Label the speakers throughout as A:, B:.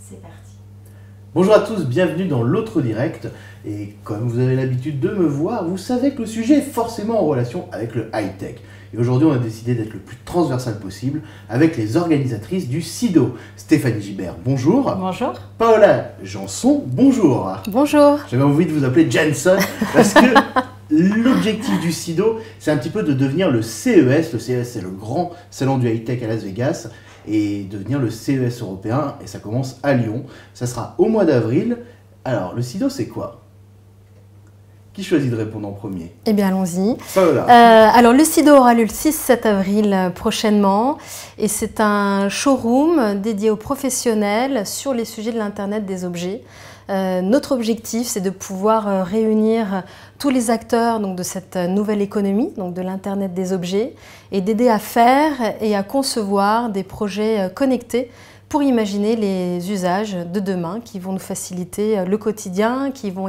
A: C'est parti.
B: Bonjour à tous, bienvenue dans l'autre direct. Et comme vous avez l'habitude de me voir, vous savez que le sujet est forcément en relation avec le high-tech. Et aujourd'hui, on a décidé d'être le plus transversal possible avec les organisatrices du SIDO. Stéphanie Gibert, bonjour.
A: Bonjour.
B: Paola Janson, bonjour.
A: Bonjour.
B: J'avais envie de vous appeler Jensen parce que l'objectif du SIDO, c'est un petit peu de devenir le CES. Le CES, c'est le grand salon du high-tech à Las Vegas. Et devenir le CES européen, et ça commence à Lyon. Ça sera au mois d'avril. Alors, le SIDO, c'est quoi? Qui choisit de répondre en premier?
A: Eh bien, allons-y.
B: Paola.
A: Alors, le SIDO aura lieu le 6-7 avril prochainement. Et c'est un showroom dédié aux professionnels sur les sujets de l'Internet des objets. Notre objectif, c'est de pouvoir réunir tous les acteurs donc, de cette nouvelle économie, donc de l'Internet des objets, et d'aider à faire et à concevoir des projets connectés pour imaginer les usages de demain qui vont nous faciliter le quotidien, qui vont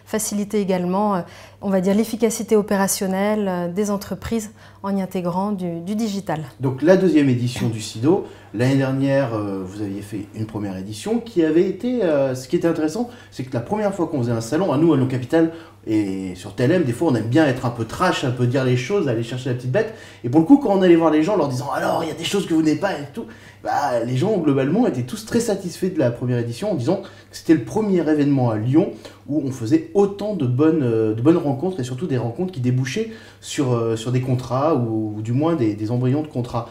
A: faciliter également, on va dire, l'efficacité opérationnelle des entreprises en y intégrant du digital.
B: Donc la deuxième édition du SIDO, l'année dernière, vous aviez fait une première édition qui avait été... ce qui était intéressant, c'est que la première fois qu'on faisait un salon, à nous, à Lyon Capital, et sur TLM, des fois, on aime bien être un peu trash, un peu dire les choses, aller chercher la petite bête. Et pour le coup, quand on allait voir les gens, leur disant « Alors, il y a des choses que vous n'avez pas et tout », bah, les gens, globalement, étaient tous très satisfaits de la première édition en disant que c'était le premier événement à Lyon où on faisait autant de bonnes rencontres et surtout des rencontres qui débouchaient sur des contrats ou du moins des embryons de contrats.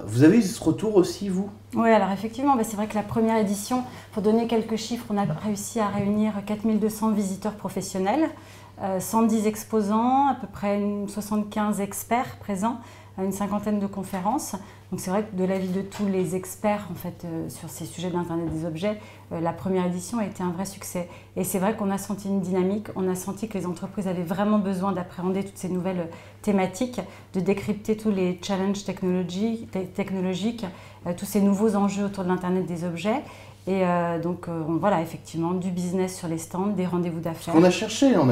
B: Vous avez eu ce retour aussi, vous?
C: Oui, alors effectivement, c'est vrai que la première édition, pour donner quelques chiffres, on a réussi à réunir 4200 visiteurs professionnels, 110 exposants, à peu près 75 experts présents, une cinquantaine de conférences. Donc c'est vrai que de l'avis de tous les experts en fait, sur ces sujets de l'Internet des objets, la première édition a été un vrai succès. Et c'est vrai qu'on a senti une dynamique, on a senti que les entreprises avaient vraiment besoin d'appréhender toutes ces nouvelles thématiques, de décrypter tous les challenges technologiques, tous ces nouveaux enjeux autour de l'Internet des objets. Et voilà, effectivement, du business sur les stands, des rendez-vous d'affaires.
B: On a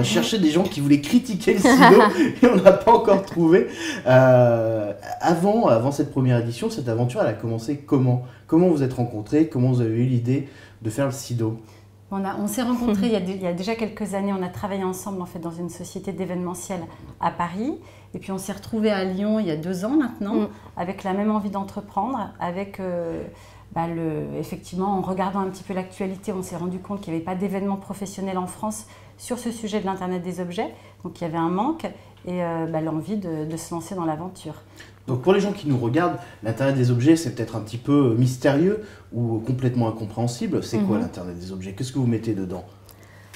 B: cherché des gens qui voulaient critiquer le SIDO et on n'a pas encore trouvé. Avant cette première édition, cette aventure, elle a commencé comment? Comment vous êtes rencontrés? Comment vous avez eu l'idée de faire le SIDO?
C: On s'est rencontrés il y a déjà quelques années, on a travaillé ensemble en fait, dans une société d'événementiel à Paris. Et puis on s'est retrouvés à Lyon il y a 2 ans maintenant, avec la même envie d'entreprendre, avec... effectivement, en regardant un petit peu l'actualité, on s'est rendu compte qu'il n'y avait pas d'événements professionnels en France sur ce sujet de l'Internet des objets. Donc il y avait un manque et l'envie de se lancer dans l'aventure.
B: Donc pour les gens qui nous regardent, l'Internet des objets, c'est peut-être un petit peu mystérieux ou complètement incompréhensible. C'est quoi l'Internet des objets? Qu'est-ce que vous mettez dedans?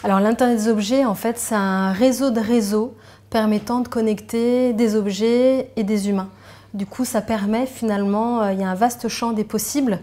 A: Alors l'Internet des objets, en fait, c'est un réseau de réseaux permettant de connecter des objets et des humains. Du coup, ça permet finalement, il y a un vaste champ des possibles,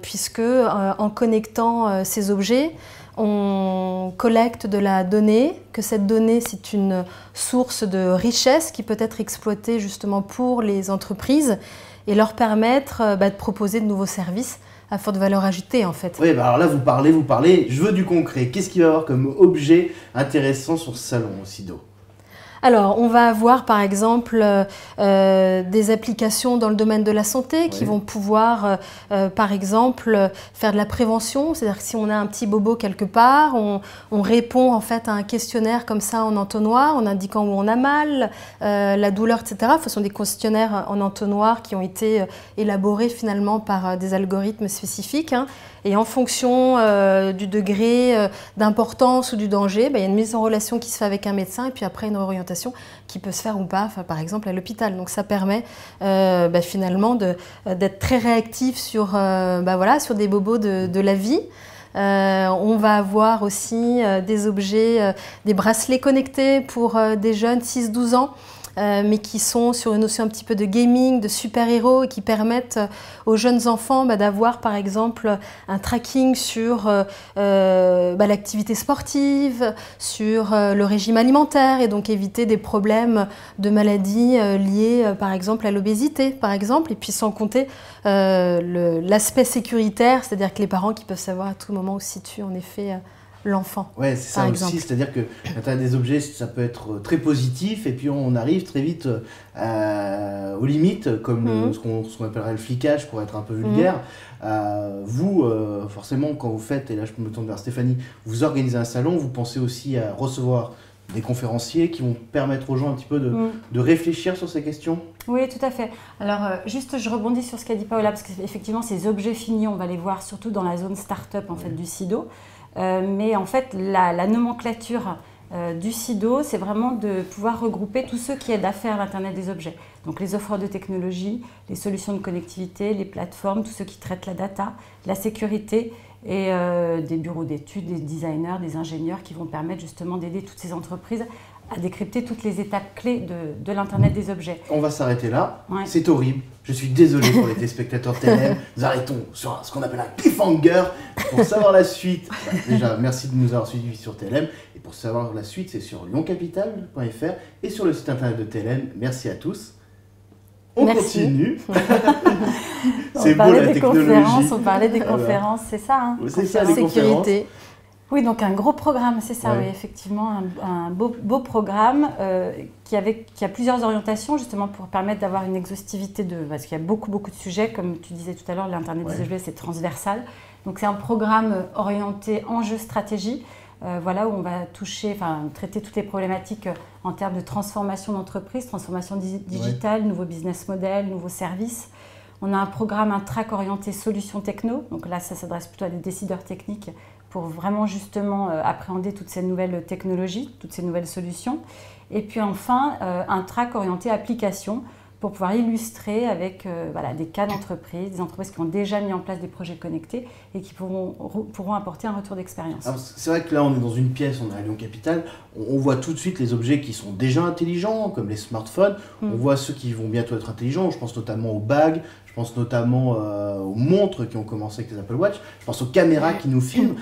A: puisque en connectant ces objets, on collecte de la donnée, que cette donnée, c'est une source de richesse qui peut être exploitée justement pour les entreprises et leur permettre de proposer de nouveaux services à forte valeur ajoutée en fait.
B: Oui, alors là, vous parlez, je veux du concret. Qu'est-ce qu'il va y avoir comme objet intéressant sur ce salon au SIDO?
A: Alors, on va avoir par exemple des applications dans le domaine de la santé qui vont pouvoir, par exemple, faire de la prévention. C'est-à-dire que si on a un petit bobo quelque part, on répond en fait à un questionnaire comme ça en entonnoir, en indiquant où on a mal, la douleur, etc. Ce sont des questionnaires en entonnoir qui ont été élaborés finalement par des algorithmes spécifiques. Et en fonction du degré d'importance ou du danger, il y a une mise en relation qui se fait avec un médecin et puis après une orientation qui peut se faire ou pas, par exemple à l'hôpital. Donc ça permet finalement d'être très réactif sur, sur des bobos de la vie. On va avoir aussi des objets, des bracelets connectés pour des jeunes 6-12 ans. Mais qui sont sur une notion un petit peu de gaming, de super-héros et qui permettent aux jeunes enfants d'avoir par exemple un tracking sur l'activité sportive, sur le régime alimentaire et donc éviter des problèmes de maladies liées par exemple à l'obésité par exemple, et puis sans compter l'aspect sécuritaire, c'est-à-dire que les parents qui peuvent savoir à tout moment où se situe en effet l'enfant.
B: Ouais, c'est ça aussi, c'est-à-dire que l'Internet des objets, ça peut être très positif et puis on arrive très vite aux limites, comme ce qu'on appellerait le flicage pour être un peu vulgaire. Vous forcément, quand vous faites, et là je me tourne vers Stéphanie, vous organisez un salon, vous pensez aussi à recevoir des conférenciers qui vont permettre aux gens un petit peu de réfléchir sur ces questions?
C: Oui, tout à fait. Alors, juste, je rebondis sur ce qu'a dit Paola, parce qu'effectivement, ces objets finis, on va les voir surtout dans la zone start-up en fait, du SIDO. Mais en fait, la nomenclature du SIDO, c'est vraiment de pouvoir regrouper tous ceux qui aident à faire l'Internet des objets. Donc, les offreurs de technologie, les solutions de connectivité, les plateformes, tous ceux qui traitent la data, la sécurité et des bureaux d'études, des designers, des ingénieurs qui vont permettre justement d'aider toutes ces entreprises à décrypter toutes les étapes clés de l'Internet des objets.
B: On va s'arrêter là.
C: Ouais.
B: C'est horrible. Je suis désolé pour les téléspectateurs de TLM. Nous arrêtons sur ce qu'on appelle un cliffhanger. Pour savoir la suite, déjà, merci de nous avoir suivis sur TLM. Et pour savoir la suite, c'est sur lyoncapital.fr et sur le site internet de TLM. Merci à tous. On continue. C'est beau la technologie.
C: On parlait des conférences, c'est ça. Hein,
B: c'est ça, les
A: sécurité.
C: Oui, donc un gros programme, c'est ça,
B: ouais.
C: Oui, effectivement, un beau programme qui a plusieurs orientations justement pour permettre d'avoir une exhaustivité parce qu'il y a beaucoup de sujets, comme tu disais tout à l'heure, l'Internet des objets, c'est transversal. Donc c'est un programme orienté enjeux stratégie, voilà, où on va traiter toutes les problématiques en termes de transformation d'entreprise, transformation digitale, nouveaux business models, nouveaux services. On a un programme, un track orienté solutions techno, donc là ça s'adresse plutôt à des décideurs techniques pour vraiment justement appréhender toutes ces nouvelles technologies, toutes ces nouvelles solutions. Et puis enfin, un track orienté application pour pouvoir illustrer avec des cas d'entreprises, des entreprises qui ont déjà mis en place des projets connectés et qui pourront apporter un retour d'expérience.
B: C'est vrai que là, on est dans une pièce, on est à Lyon Capital, on voit tout de suite les objets qui sont déjà intelligents, comme les smartphones, on voit ceux qui vont bientôt être intelligents, je pense notamment aux bagues, je pense notamment aux montres qui ont commencé avec les Apple Watch, je pense aux caméras qui nous filment,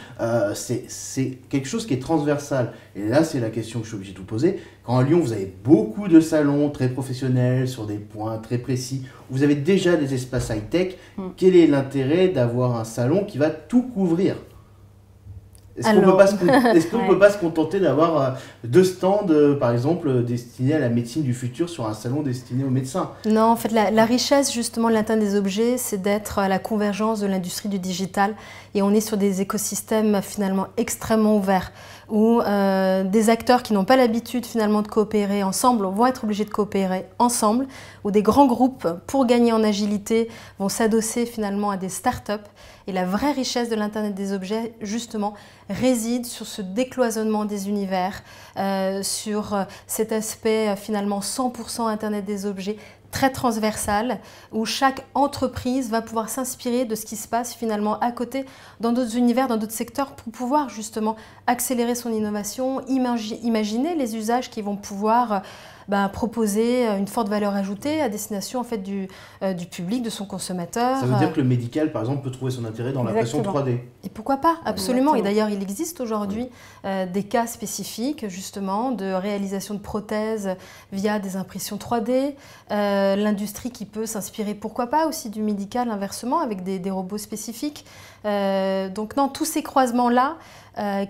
B: c'est quelque chose qui est transversal. Et là, c'est la question que je suis obligé de vous poser. Quand à Lyon, vous avez beaucoup de salons très professionnels, sur des points très précis, vous avez déjà des espaces high-tech, quel est l'intérêt d'avoir un salon qui va tout couvrir? Est-ce qu'on ne peut pas se contenter d'avoir 2 stands, par exemple, destinés à la médecine du futur sur un salon destiné aux médecins?
A: Non, en fait, la richesse justement de l'Internet des objets, c'est d'être à la convergence de l'industrie du digital. Et on est sur des écosystèmes finalement extrêmement ouverts, où des acteurs qui n'ont pas l'habitude finalement de coopérer ensemble vont être obligés de coopérer ensemble, où des grands groupes, pour gagner en agilité, vont s'adosser finalement à des startups. Et la vraie richesse de l'Internet des objets, justement, réside sur ce décloisonnement des univers, sur cet aspect finalement 100% Internet des objets, très transversal, où chaque entreprise va pouvoir s'inspirer de ce qui se passe finalement à côté, dans d'autres univers, dans d'autres secteurs, pour pouvoir justement accélérer son innovation, imaginer les usages qui vont pouvoir proposer une forte valeur ajoutée à destination en fait, du public, de son consommateur.
B: Ça veut dire que le médical, par exemple, peut trouver son intérêt dans l'impression 3D.
A: Et pourquoi pas? Absolument.
C: Exactement.
A: Et d'ailleurs, il existe aujourd'hui des cas spécifiques, justement, de réalisation de prothèses via des impressions 3D. L'industrie qui peut s'inspirer, pourquoi pas, aussi du médical, inversement, avec des robots spécifiques. Donc non, tous ces croisements-là,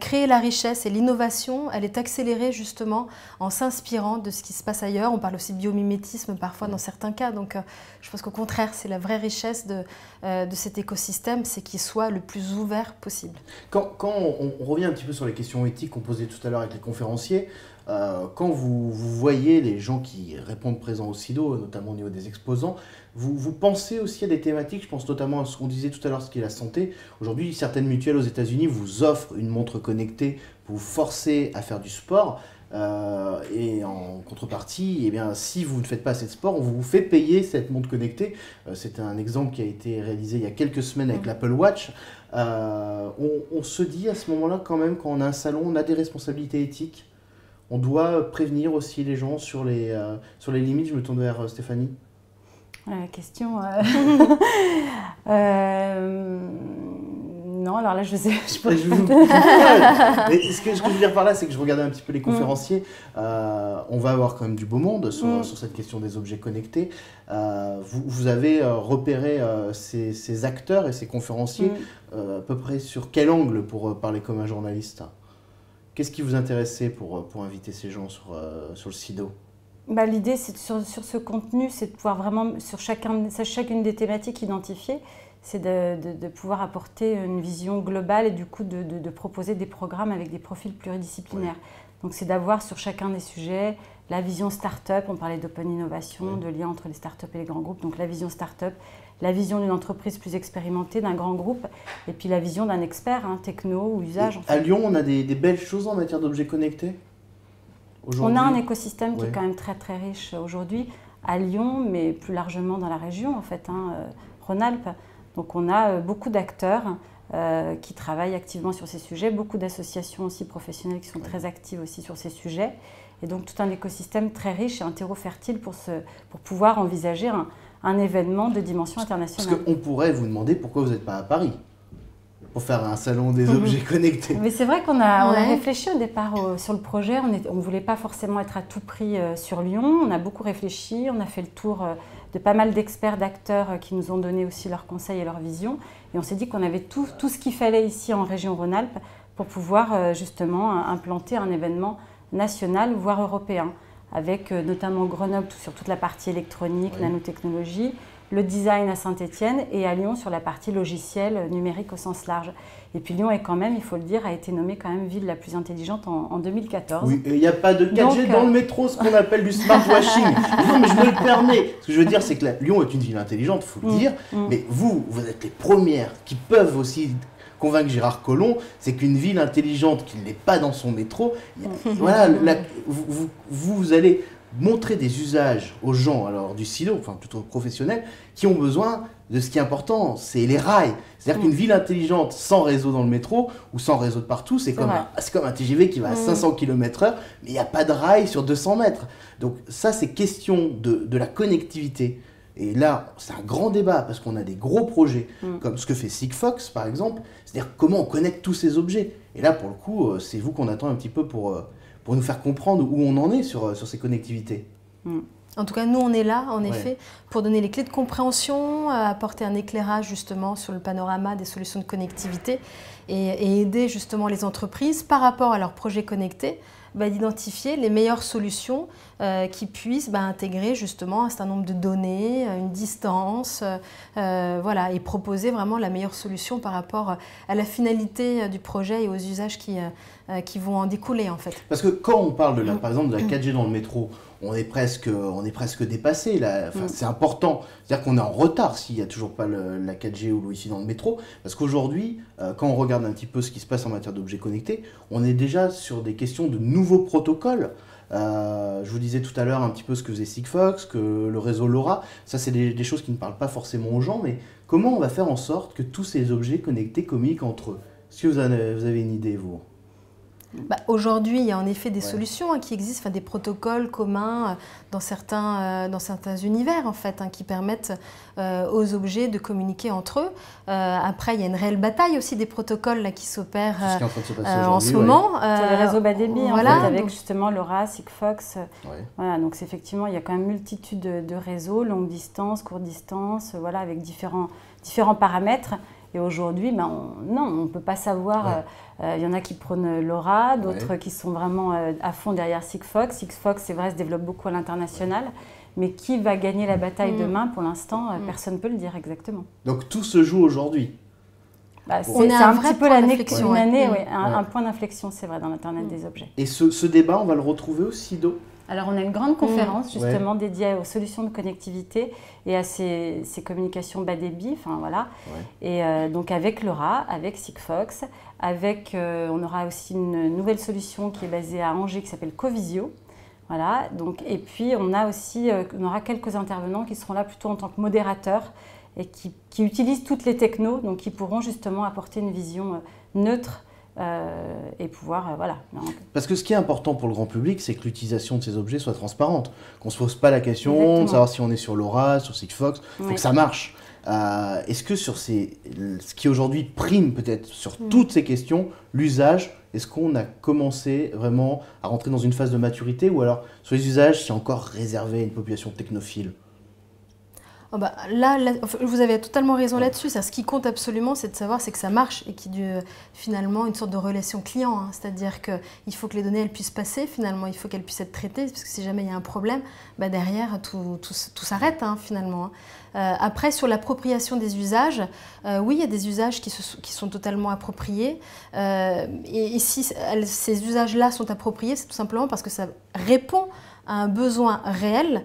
A: créer la richesse et l'innovation, elle est accélérée justement en s'inspirant de ce qui se passe ailleurs. On parle aussi de biomimétisme parfois dans certains cas. Donc je pense qu'au contraire, c'est la vraie richesse de cet écosystème, c'est qu'il soit le plus ouvert possible.
B: Quand on revient un petit peu sur les questions éthiques qu'on posait tout à l'heure avec les conférenciers, quand vous voyez les gens qui répondent présents au SIDO, notamment au niveau des exposants, vous pensez aussi à des thématiques, je pense notamment à ce qu'on disait tout à l'heure, ce qui est la santé. Aujourd'hui, certaines mutuelles aux États-Unis vous offrent une montre connectée pour vous forcer à faire du sport. Et en contrepartie, eh bien, si vous ne faites pas assez de sport, on vous fait payer cette montre connectée. C'était un exemple qui a été réalisé il y a quelques semaines avec l'Apple Watch. On se dit à ce moment-là, quand même, quand on a un salon, on a des responsabilités éthiques. On doit prévenir aussi les gens sur les limites. Je me tourne vers Stéphanie.
C: La question... Non, alors là, je sais...
B: Mais ce que je veux dire par là, c'est que je regardais un petit peu les conférenciers. On va avoir quand même du beau monde sur cette question des objets connectés. Vous avez repéré ces acteurs et ces conférenciers à peu près sur quel angle pour parler comme un journaliste? Qu'est-ce qui vous intéressait pour inviter ces gens sur le SIDO?
C: L'idée, c'est sur ce contenu, c'est de pouvoir vraiment, sur chacune des thématiques identifiées, c'est de pouvoir apporter une vision globale et du coup de proposer des programmes avec des profils pluridisciplinaires. Ouais. Donc c'est d'avoir sur chacun des sujets la vision start-up, on parlait d'open innovation, de lien entre les start-up et les grands groupes, donc la vision start-up, la vision d'une entreprise plus expérimentée, d'un grand groupe, et puis la vision d'un expert, techno ou usage.
B: À Lyon, on a des belles choses en matière d'objets connectés aujourd'hui.
C: On a un écosystème qui est quand même très très riche aujourd'hui, à Lyon, mais plus largement dans la région en fait, Rhône-Alpes. Donc on a beaucoup d'acteurs qui travaillent activement sur ces sujets, beaucoup d'associations aussi professionnelles qui sont très actives aussi sur ces sujets. Et donc tout un écosystème très riche et un terreau fertile pour pouvoir envisager un événement de dimension internationale.
B: Parce qu'on pourrait vous demander pourquoi vous n'êtes pas à Paris pour faire un salon des objets connectés.
C: Mais c'est vrai qu'on a réfléchi au départ sur le projet. On ne voulait pas forcément être à tout prix sur Lyon. On a beaucoup réfléchi, on a fait le tour de pas mal d'experts, d'acteurs qui nous ont donné aussi leurs conseils et leurs visions. Et on s'est dit qu'on avait tout ce qu'il fallait ici en région Rhône-Alpes pour pouvoir justement implanter un événement national, voire européen, avec notamment Grenoble sur toute la partie électronique, nanotechnologie, le design à Saint-Étienne et à Lyon sur la partie logicielle numérique au sens large. Et puis Lyon est quand même, il faut le dire, a été nommée quand même ville la plus intelligente en 2014.
B: Oui, et il n'y a pas de 4G dans le métro, ce qu'on appelle du smartwashing. Non, mais je me le permets. Ce que je veux dire, c'est que Lyon est une ville intelligente, il faut le dire, mais vous êtes les premières qui peuvent aussi convaincre Gérard Collomb, c'est qu'une ville intelligente qui n'est pas dans son métro, voilà, vous allez montrer des usages aux gens, alors du silo, enfin plutôt professionnels, qui ont besoin de ce qui est important, c'est les rails. C'est-à-dire qu'une ville intelligente sans réseau dans le métro ou sans réseau de partout, c'est comme un TGV qui va à 500 km/h, mais il n'y a pas de rail sur 200 mètres. Donc ça, c'est question de la connectivité. Et là, c'est un grand débat parce qu'on a des gros projets, comme ce que fait Sigfox par exemple, c'est-à-dire comment on connecte tous ces objets. Et là, pour le coup, c'est vous qu'on attend un petit peu pour nous faire comprendre où on en est sur ces connectivités.
A: En tout cas, nous, on est là, en effet, pour donner les clés de compréhension, apporter un éclairage justement sur le panorama des solutions de connectivité et aider justement les entreprises par rapport à leurs projets connectés d'identifier les meilleures solutions qui puissent intégrer justement un certain nombre de données, une distance, voilà, et proposer vraiment la meilleure solution par rapport à la finalité du projet et aux usages qui vont en découler en fait.
B: Parce que quand on parle par exemple de la 4G dans le métro, on est presque dépassé là. Enfin, c'est important, c'est-à-dire qu'on est en retard s'il n'y a toujours pas la 4G ou le Wi-Fi dans le métro, parce qu'aujourd'hui, quand on regarde un petit peu ce qui se passe en matière d'objets connectés, on est déjà sur des questions de nouveaux protocoles. Je vous disais tout à l'heure un petit peu ce que faisait Sigfox, que le réseau LoRa, ça c'est des choses qui ne parlent pas forcément aux gens, mais comment on va faire en sorte que tous ces objets connectés communiquent entre eux? Est-ce que vous avez une idée, vous?
A: Aujourd'hui, il y a en effet des solutions qui existent, des protocoles communs dans certains univers en fait, qui permettent aux objets de communiquer entre eux. Après, il y a une réelle bataille aussi des protocoles qui s'opèrent en ce moment.
C: Sur les réseaux bas débit, voilà, avec justement LoRa, Sigfox. Voilà, donc effectivement, il y a quand même multitude de réseaux, longue distance, courte distance, voilà, avec différents paramètres. Et aujourd'hui, on ne peut pas savoir. Il y en a qui prônent LoRa, d'autres qui sont vraiment à fond derrière Sigfox. Sigfox, c'est vrai, se développe beaucoup à l'international. Mais qui va gagner la bataille demain? Pour l'instant, personne ne peut le dire exactement.
B: Donc tout se joue aujourd'hui.
C: C'est un petit peu un point d'inflexion, c'est vrai, dans l'Internet des objets.
B: Et ce débat, on va le retrouver au SIDO?
C: Alors, on a une grande conférence justement dédiée aux solutions de connectivité et à ces communications bas débit. Voilà. Et donc, avec LoRa, avec Sigfox, on aura aussi une nouvelle solution qui est basée à Angers qui s'appelle Covisio. Voilà. Donc, et puis, on aura quelques intervenants qui seront là plutôt en tant que modérateurs et qui utilisent toutes les technos, donc qui pourront justement apporter une vision neutre. Et pouvoir, voilà.
B: Parce que ce qui est important pour le grand public, c'est que l'utilisation de ces objets soit transparente. Qu'on ne se pose pas la question de savoir si on est sur LoRa, sur Sigfox, il faut que ça marche. Est-ce que sur ce qui aujourd'hui prime peut-être sur toutes ces questions, l'usage, est-ce qu'on a commencé vraiment à rentrer dans une phase de maturité ou alors sur les usages, c'est encore réservé à une population technophile?
A: Oh bah, là, vous avez totalement raison là-dessus. Ce qui compte absolument, c'est de savoir c'est que ça marche et qu'il y ait finalement une sorte de relation client. Hein. C'est-à-dire qu'il faut que les données elles puissent passer, finalement, il faut qu'elles puissent être traitées, parce que si jamais il y a un problème, bah derrière, tout s'arrête hein, finalement. Hein. Après, sur l'appropriation des usages, oui, il y a des usages qui sont totalement appropriés. Et si ces usages-là sont appropriés, c'est tout simplement parce que ça répond à un besoin réel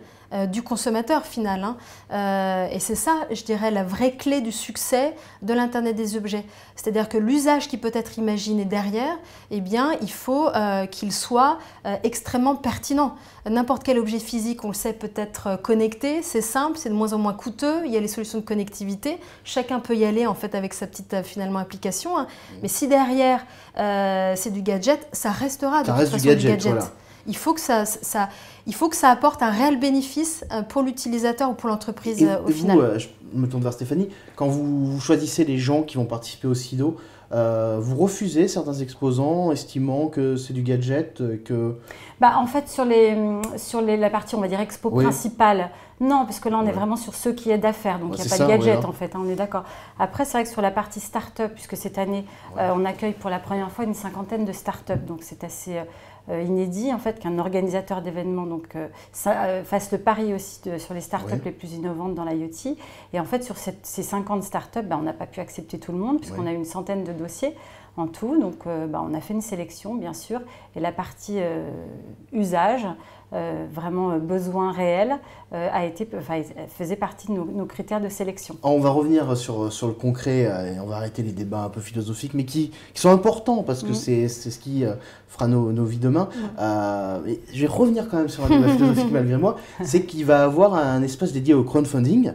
A: du consommateur final. Hein. Et c'est ça, je dirais, la vraie clé du succès de l'Internet des objets. C'est-à-dire que l'usage qui peut être imaginé derrière, eh bien, il faut qu'il soit extrêmement pertinent. N'importe quel objet physique, on le sait, peut être connecté, c'est simple, c'est de moins en moins coûteux, il y a les solutions de connectivité, chacun peut y aller en fait avec sa petite finalement application. Hein. Mais si derrière c'est du gadget, ça restera de toute façon du gadget. Voilà. Il faut que ça apporte un réel bénéfice pour l'utilisateur ou pour l'entreprise au final.
B: Vous, je me tourne vers Stéphanie, quand vous choisissez les gens qui vont participer au SIDO, vous refusez certains exposants estimant que c'est du gadget
C: Bah, en fait, sur la partie, on va dire, expo principale, non, parce que là, on est vraiment sur ceux qui aident à faire, donc il n'y a pas de gadget, en fait, hein, on est d'accord. Après, c'est vrai que sur la partie start-up, puisque cette année, on accueille pour la première fois une 50aine de start-up, donc c'est assez inédit, en fait, qu'un organisateur d'événements fasse le pari aussi sur les start-up les plus innovantes dans l'IoT. Et en fait, sur ces 50 start-up, on n'a pas pu accepter tout le monde, puisqu'on a eu une centaine de dossiers en tout. Donc, on a fait une sélection, bien sûr. Et la partie usage, vraiment besoin réel, faisait partie de nos critères de sélection.
B: On va revenir sur le concret et on va arrêter les débats un peu philosophiques, mais qui sont importants parce que c'est ce qui fera nos vies demain. Je vais revenir quand même sur un débat philosophique malgré moi. C'est qu'il va avoir un espace dédié au crowdfunding,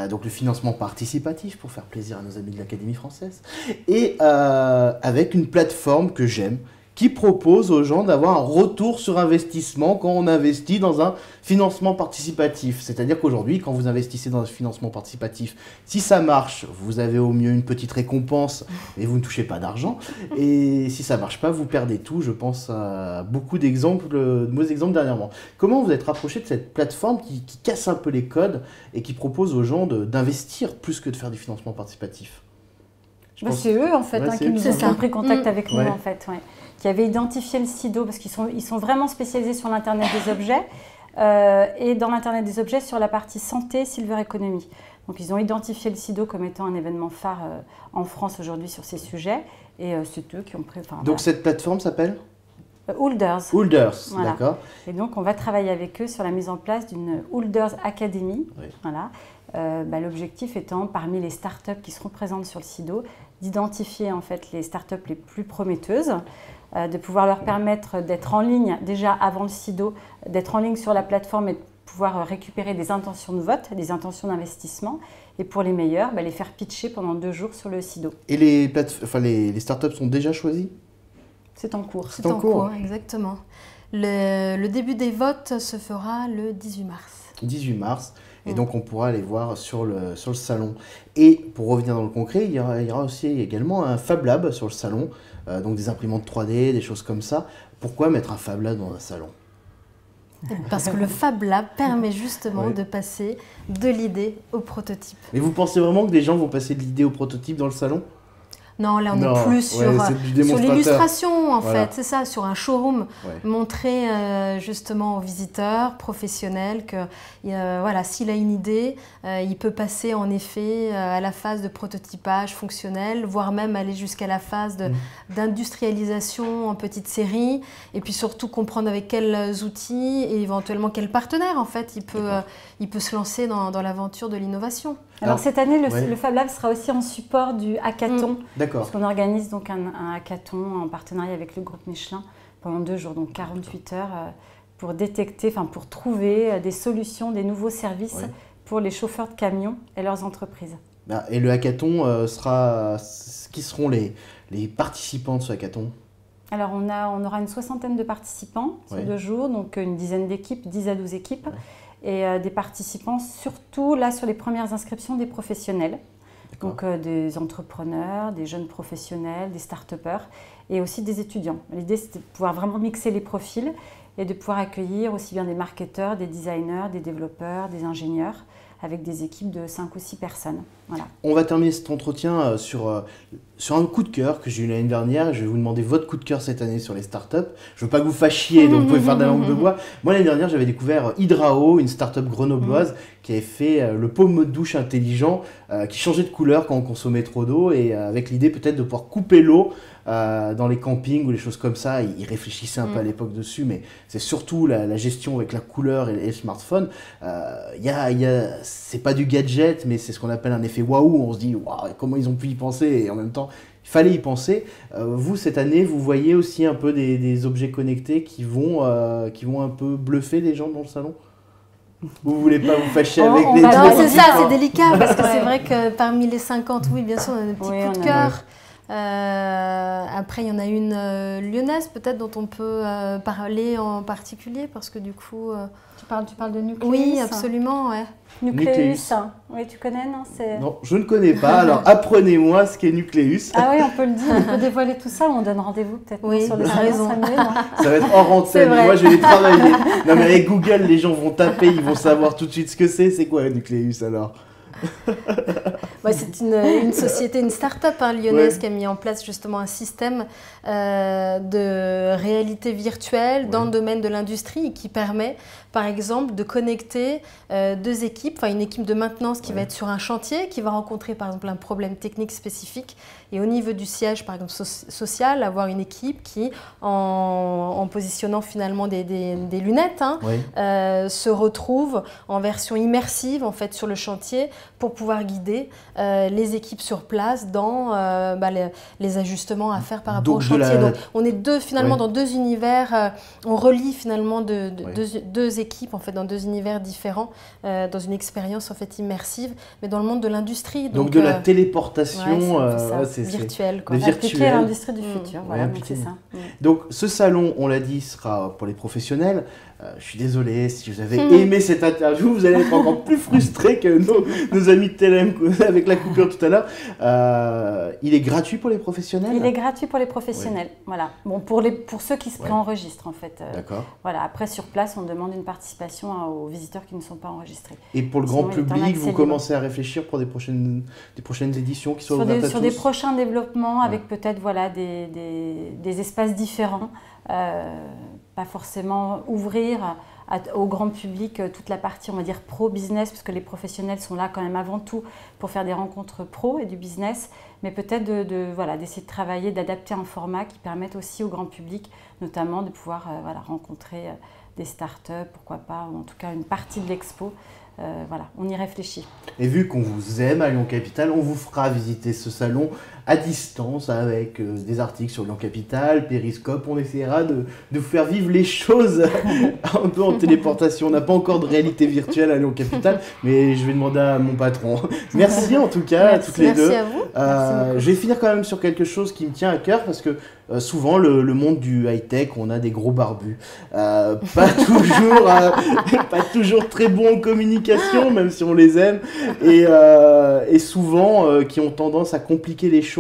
B: donc le financement participatif pour faire plaisir à nos amis de l'Académie française, et avec une plateforme que j'aime, qui propose aux gens d'avoir un retour sur investissement quand on investit dans un financement participatif. C'est-à-dire qu'aujourd'hui, quand vous investissez dans un financement participatif, si ça marche, vous avez au mieux une petite récompense et vous ne touchez pas d'argent. Et si ça ne marche pas, vous perdez tout. Je pense à beaucoup de mauvais exemples dernièrement. Comment vous êtes rapproché de cette plateforme qui casse un peu les codes et qui propose aux gens d'investir plus que de faire du financement participatif?
C: C'est eux, en fait, qui nous ont pris contact avec nous, en fait, qui avaient identifié le SIDO, parce qu'ils sont vraiment spécialisés sur l'Internet des objets, et dans l'Internet des objets, sur la partie santé, silver economy. Donc, ils ont identifié le SIDO comme étant un événement phare en France aujourd'hui sur ces sujets, et c'est eux qui ont pris...
B: Donc, cette plateforme s'appelle
C: Holders.
B: Holders,
C: voilà.
B: D'accord.
C: Et donc, on va travailler avec eux sur la mise en place d'une Holders Academy. Voilà. L'objectif étant, parmi les startups qui seront présentes sur le SIDO, d'identifier en fait les startups les plus prometteuses, de pouvoir leur permettre d'être en ligne déjà avant le SIDO, d'être en ligne sur la plateforme et de pouvoir récupérer des intentions de vote, des intentions d'investissement, et pour les meilleurs, les faire pitcher pendant 2 jours sur le SIDO.
B: Et les startups sont déjà choisies?
C: C'est en cours.
A: C'est en cours, exactement. Le début des votes se fera le 18 mars.
B: 18 mars. Et donc, on pourra aller voir sur le salon. Et pour revenir dans le concret, il y aura aussi également un Fab Lab sur le salon, donc des imprimantes 3D, des choses comme ça. Pourquoi mettre un Fab Lab dans un salon?
A: Parce que le Fab Lab permet justement de passer de l'idée au prototype.
B: Mais vous pensez vraiment que des gens vont passer de l'idée au prototype dans le salon?
A: Non, là on est plus sur l'illustration en fait, c'est ça, sur un showroom, montrer justement aux visiteurs professionnels que s'il a une idée, il peut passer en effet à la phase de prototypage fonctionnel, voire même aller jusqu'à la phase d'industrialisation en petite série, et puis surtout comprendre avec quels outils et éventuellement quels partenaires en fait il peut se lancer dans l'aventure de l'innovation.
C: Alors cette année, le Fab Lab sera aussi en support du hackathon.
B: D'accord.
C: Parce qu'on organise donc un hackathon en partenariat avec le groupe Michelin pendant 2 jours, donc 48 heures, pour pour trouver des solutions, des nouveaux services pour les chauffeurs de camions et leurs entreprises.
B: Et le hackathon qui seront les participants de ce hackathon?
C: Alors on aura une 60aine de participants sur 2 jours, donc une dizaine d'équipes, 10 à 12 équipes. Et des participants, surtout là sur les premières inscriptions, des professionnels, donc des entrepreneurs, des jeunes professionnels, des start-upers et aussi des étudiants. L'idée c'est de pouvoir vraiment mixer les profils et de pouvoir accueillir aussi bien des marketeurs, des designers, des développeurs, des ingénieurs, avec des équipes de 5 ou 6 personnes. Voilà.
B: On va terminer cet entretien sur un coup de cœur que j'ai eu l'année dernière. Je vais vous demander votre coup de cœur cette année sur les startups. Je ne veux pas que vous fâchiez, donc vous pouvez faire de la langue de bois. Moi, l'année dernière, j'avais découvert Hydrao, une startup grenobloise qui avait fait le pommeau de douche intelligent qui changeait de couleur quand on consommait trop d'eau et avec l'idée peut-être de pouvoir couper l'eau dans les campings ou les choses comme ça. Ils réfléchissaient un peu à l'époque dessus, mais c'est surtout la gestion avec la couleur et le smartphone. C'est pas du gadget, mais c'est ce qu'on appelle un effet waouh. On se dit waouh, comment ils ont pu y penser, et en même temps il fallait y penser. Vous, cette année, vous voyez aussi un peu des objets connectés qui vont un peu bluffer les gens dans le salon? Vous voulez pas vous fâcher avec les deux?
A: Non, c'est ça, c'est délicat parce que c'est vrai que parmi les 50, oui, bien sûr, on a des petits coups de cœur. Après, il y en a une lyonnaise peut-être dont on peut parler en particulier parce que du coup...
C: Tu parles de Nucleus?
A: Oui, absolument, ouais.
C: Nucleus. Oui, tu connais, non?
B: Non, je ne connais pas. Alors, apprenez-moi ce qu'est Nucleus.
C: Ah oui, on peut le dire, on peut dévoiler tout ça ou on donne rendez-vous peut-être sur le salon.
B: Ça va être hors antenne. Moi, je vais les travailler. Non, mais avec Google, les gens vont taper, ils vont savoir tout de suite ce que c'est. C'est quoi Nucleus alors?
A: C'est une société, une start-up lyonnaise qui a mis en place justement un système de réalité virtuelle dans le domaine de l'industrie et qui permet par exemple de connecter deux équipes, enfin une équipe de maintenance qui va être sur un chantier, qui va rencontrer par exemple un problème technique spécifique et au niveau du siège par exemple social, avoir une équipe qui en positionnant finalement des lunettes se retrouve en version immersive en fait sur le chantier pour pouvoir guider les équipes sur place dans les ajustements à faire par rapport au chantier. Donc on est finalement dans deux univers, on relie finalement deux équipes en fait dans deux univers différents, dans une expérience en fait immersive, mais dans le monde de l'industrie.
B: Donc de la téléportation
A: virtuelle,
C: appliquée à l'industrie du futur. Voilà, donc c'est ça.
B: Donc ce salon, on l'a dit, sera pour les professionnels. Je suis désolé, si vous avez aimé cette interview, vous allez être encore plus frustrés que nos amis de TLM avec la coupure tout à l'heure. Il est gratuit pour les professionnels?
C: Il est gratuit pour les professionnels, voilà. Bon, pour ceux qui se préenregistrent en fait.
B: D'accord.
C: Voilà. Après, sur place, on demande une participation aux visiteurs qui ne sont pas enregistrés.
B: Et pour le grand public, vous commencez à réfléchir pour des prochaines éditions qui soient ouvertes à tous?
C: Sur des prochains développements, avec peut-être des espaces différents. Pas forcément ouvrir au grand public toute la partie, on va dire, pro-business, parce que les professionnels sont là quand même avant tout pour faire des rencontres pro et du business, mais peut-être d'essayer de travailler, d'adapter un format qui permette aussi au grand public, notamment de pouvoir rencontrer des startups, pourquoi pas, ou en tout cas une partie de l'expo. On y réfléchit.
B: Et vu qu'on vous aime à Lyon Capital, on vous fera visiter ce salon à distance avec des articles sur Lyon Capital, Périscope. On essaiera de vous faire vivre les choses un peu en téléportation. On n'a pas encore de réalité virtuelle à Lyon Capital, mais je vais demander à mon patron. Merci en tout cas à toutes les deux.
A: À vous.
B: Je vais finir quand même sur quelque chose qui me tient à cœur parce que souvent le monde du high-tech, on a des gros barbus. Pas toujours très bons en communication, même si on les aime, et souvent qui ont tendance à compliquer les choses.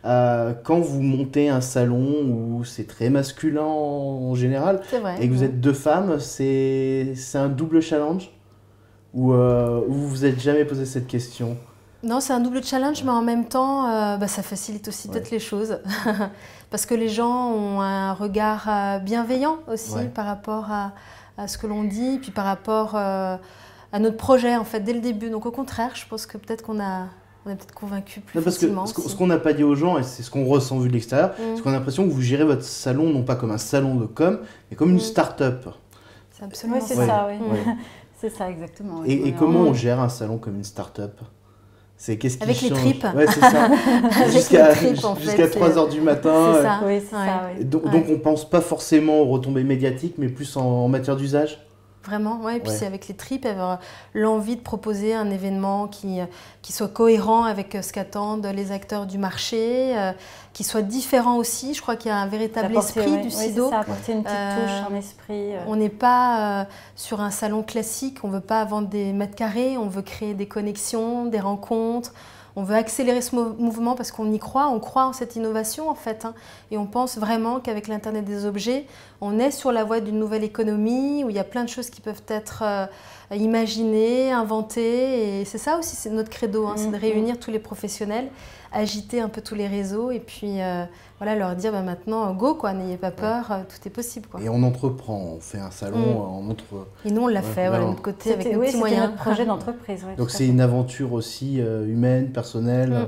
B: Quand vous montez un salon où c'est très masculin en général, et que vous êtes deux femmes, c'est un double challenge? Ou vous vous êtes jamais posé cette question?
A: Non, c'est un double challenge, mais en même temps, ça facilite aussi peut-être les choses. Parce que les gens ont un regard bienveillant aussi par rapport à ce que l'on dit, puis par rapport à notre projet, en fait, dès le début. Donc au contraire, je pense que peut-être qu'on a peut-être convaincu plus facilement.
B: Parce que ce qu'on n'a pas dit aux gens, et c'est ce qu'on ressent vu de l'extérieur, c'est qu'on a l'impression que vous gérez votre salon non pas comme un salon de com, mais comme une start-up.
A: C'est absolument
C: ça. Ça, oui. C'est ça, exactement.
B: Et comment on gère un salon comme une start-up?
A: Avec les tripes.
B: Ouais, c'est ça. Jusqu'à 3h du matin.
A: C'est ça.
C: Oui, c'est ça. Oui.
B: Donc on ne pense pas forcément aux retombées médiatiques, mais plus en matière d'usage?
A: Vraiment, oui. Et puis c'est avec les tripes, avoir l'envie de proposer un événement qui soit cohérent avec ce qu'attendent les acteurs du marché, qui soit différent aussi. Je crois qu'il y a un véritable esprit du SIDO.
C: Oui, ça, apporter une petite touche, un esprit.
A: On n'est pas sur un salon classique, on ne veut pas vendre des mètres carrés, on veut créer des connexions, des rencontres. On veut accélérer ce mouvement parce qu'on y croit, on croit en cette innovation en fait. Et on pense vraiment qu'avec l'Internet des objets, on est sur la voie d'une nouvelle économie où il y a plein de choses qui peuvent être imaginer, inventer. Et c'est ça aussi, c'est notre credo, hein, c'est de réunir tous les professionnels, agiter un peu tous les réseaux et puis voilà, leur dire maintenant go, quoi, n'ayez pas peur, tout est possible, quoi.
B: Et on entreprend, on fait un salon, on montre.
A: Et nous on l'a fait, voilà, de notre côté avec nos petits
C: c'était
A: moyens.
C: notre projet d'entreprise. Ouais,
B: donc c'est une aventure aussi humaine, personnelle.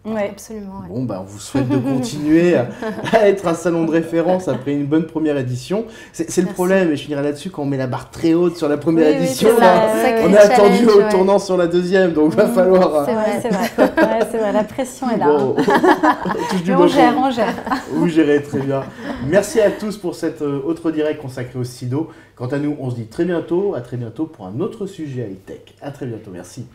A: Ouais. Absolument. Ouais.
B: Bon, bah, on vous souhaite de continuer à être un salon de référence après une bonne première édition. C'est le problème, et je finirai là-dessus, quand on met la barre très haute sur la première édition, on est attendu au tournant sur la deuxième, donc il va falloir...
C: C'est vrai, c'est vrai. Ouais, c'est vrai, la pression est là.
B: Bon,
C: on gère.
B: Vous gérez très bien. Merci à tous pour cet autre direct consacré au SIDO. Quant à nous, on se dit à très bientôt pour un autre sujet high-tech. À très bientôt, merci.